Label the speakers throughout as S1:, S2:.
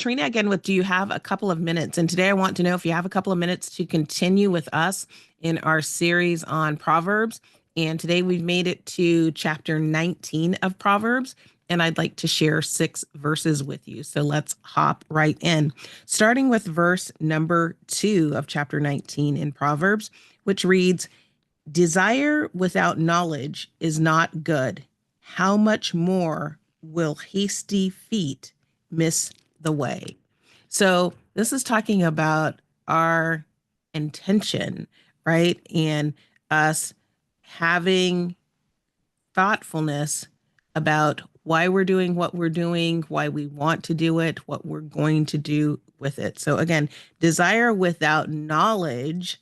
S1: Trina again with Do You Have a Couple of Minutes? And today I want to know if you have a couple of minutes to continue with us in our series on Proverbs. And today we've made it to chapter 19 of Proverbs. And I'd like to share 6 verses with you. So let's hop right in. Starting with verse number 2 of chapter 19 in Proverbs, which reads, "Desire without knowledge is not good. How much more will hasty feet miss the way?" So this is talking about our intention, right? And us having thoughtfulness about why we're doing what we're doing, why we want to do it, what we're going to do with it. So again, desire without knowledge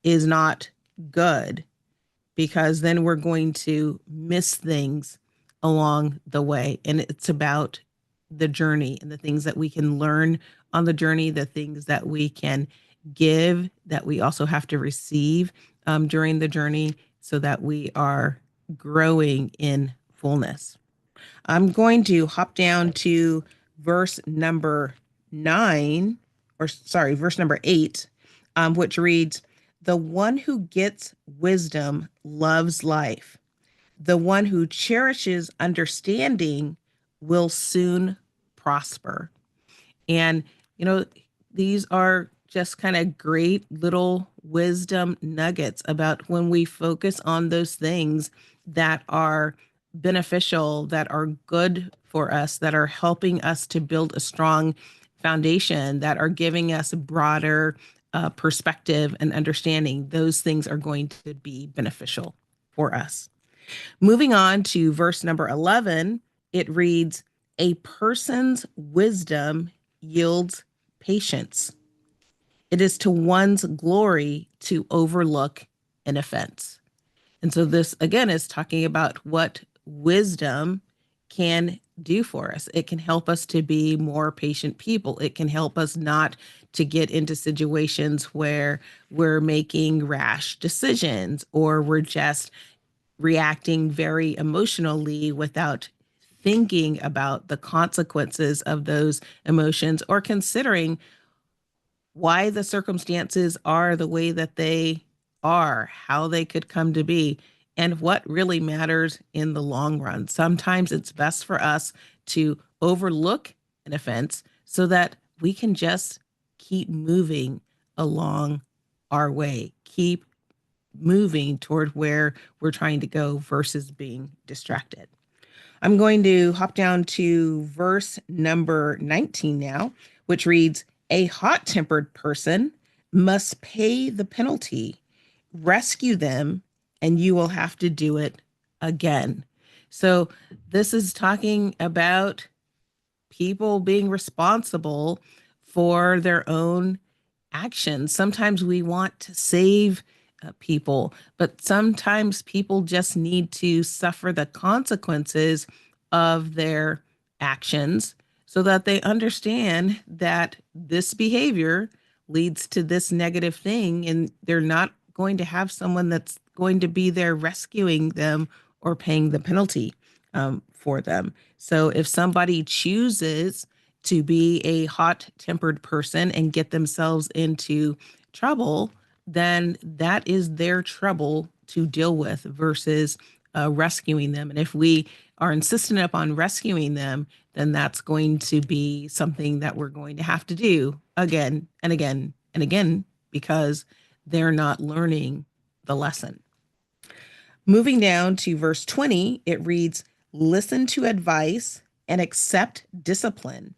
S1: is not good, because then we're going to miss things along the way. And it's about the journey and the things that we can learn on the journey, the things that we can give, that we also have to receive during the journey, so that we are growing in fullness. I'm going to hop down to verse number 9, or sorry, verse number 8, which reads, "The one who gets wisdom loves life. The one who cherishes understanding will soon prosper." And, you know, these are just kind of great little wisdom nuggets about when we focus on those things that are beneficial, that are good for us, that are helping us to build a strong foundation, that are giving us a broader perspective and understanding. Those things are going to be beneficial for us. Moving on to verse number 11, it reads, "A person's wisdom yields patience. It is to one's glory to overlook an offense." And so this again is talking about what wisdom can do for us. It can help us to be more patient people. It can help us not to get into situations where we're making rash decisions, or we're just reacting very emotionally without thinking about the consequences of those emotions, or considering why the circumstances are the way that they are, how they could come to be, and what really matters in the long run. Sometimes it's best for us to overlook an offense so that we can just keep moving along our way, keep moving toward where we're trying to go versus being distracted. I'm going to hop down to verse number 19 now, which reads, "A hot-tempered person must pay the penalty. Rescue them, and you will have to do it again." So this is talking about people being responsible for their own actions. Sometimes we want to save people, but sometimes people just need to suffer the consequences of their actions, so that they understand that this behavior leads to this negative thing, and they're not going to have someone that's going to be there rescuing them or paying the penalty for them. So if somebody chooses to be a hot-tempered person and get themselves into trouble, then that is their trouble to deal with versus rescuing them. And if we are insistent upon rescuing them, then that's going to be something that we're going to have to do again and again and again, because they're not learning the lesson. Moving down to verse 20, it reads, "Listen to advice and accept discipline,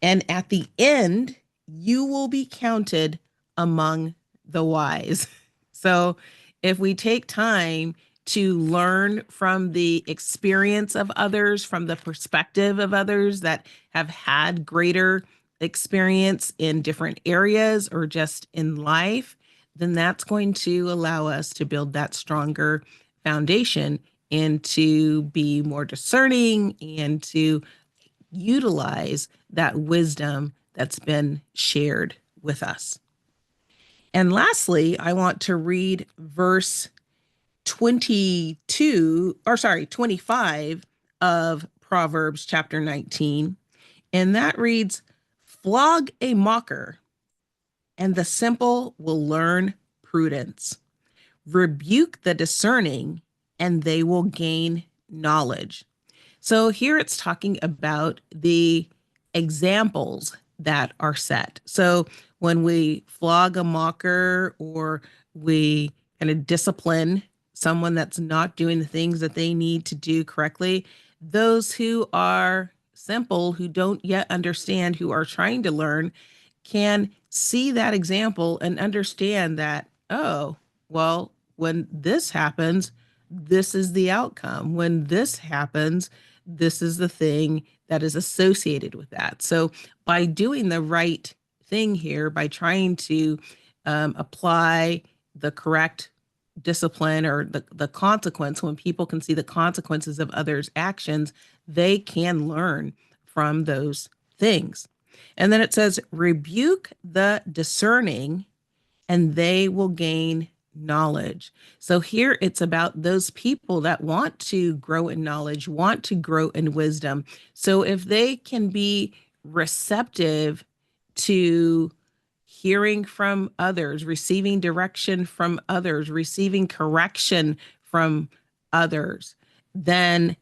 S1: and at the end, you will be counted among the wise." So if we take time to learn from the experience of others, from the perspective of others that have had greater experience in different areas or just in life, then that's going to allow us to build that stronger foundation and to be more discerning and to utilize that wisdom that's been shared with us. And lastly, I want to read verse 25 of Proverbs chapter 19. And that reads, Flog a mocker, and the simple will learn prudence. Rebuke the discerning, and they will gain knowledge. So here it's talking about the examples that are set. So when we flog a mocker or we kind of discipline someone that's not doing the things that they need to do correctly, those who are simple, who don't yet understand, who are trying to learn, can see that example and understand that, oh, well, when this happens, this is the outcome. When this happens, this is the thing that is associated with that. So by doing the right thing here, by trying to apply the correct discipline or the consequence, when people can see the consequences of others' actions, they can learn from those things. And then it says, rebuke the discerning, and they will gain knowledge. So here it's about those people that want to grow in knowledge, want to grow in wisdom. So if they can be receptive to hearing from others, receiving direction from others, receiving correction from others, then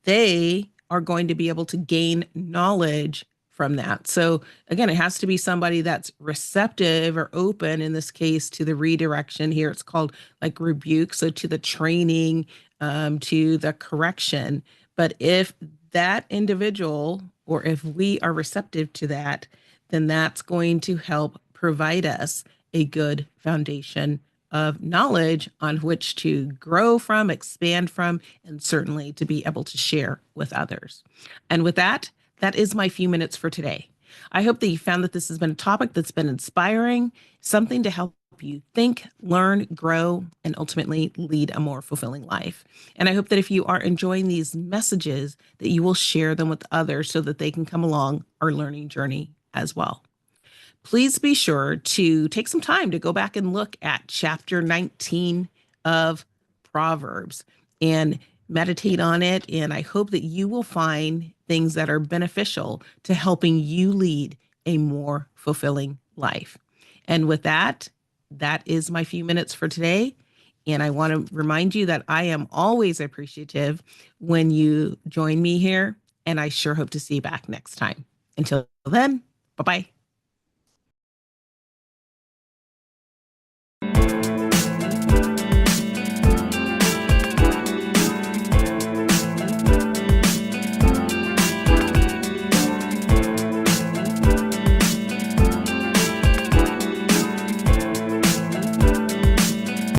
S1: they are going to be able to gain knowledge from that. So again, it has to be somebody that's receptive or open, in this case, to the redirection. Here it's called like rebuke. So to the training, to the correction. But if that individual, or if we are receptive to that, then that's going to help provide us a good foundation of knowledge on which to grow from, expand from, and certainly to be able to share with others. And with that, that is my few minutes for today. I hope that you found that this has been a topic that's been inspiring, something to help you think, learn, grow, and ultimately lead a more fulfilling life. And I hope that if you are enjoying these messages, that you will share them with others so that they can come along our learning journey as well. Please be sure to take some time to go back and look at chapter 19 of Proverbs and meditate on it. And I hope that you will find things that are beneficial to helping you lead a more fulfilling life. And with that, that is my few minutes for today. And I want to remind you that I am always appreciative when you join me here. And I sure hope to see you back next time. Until then, bye-bye.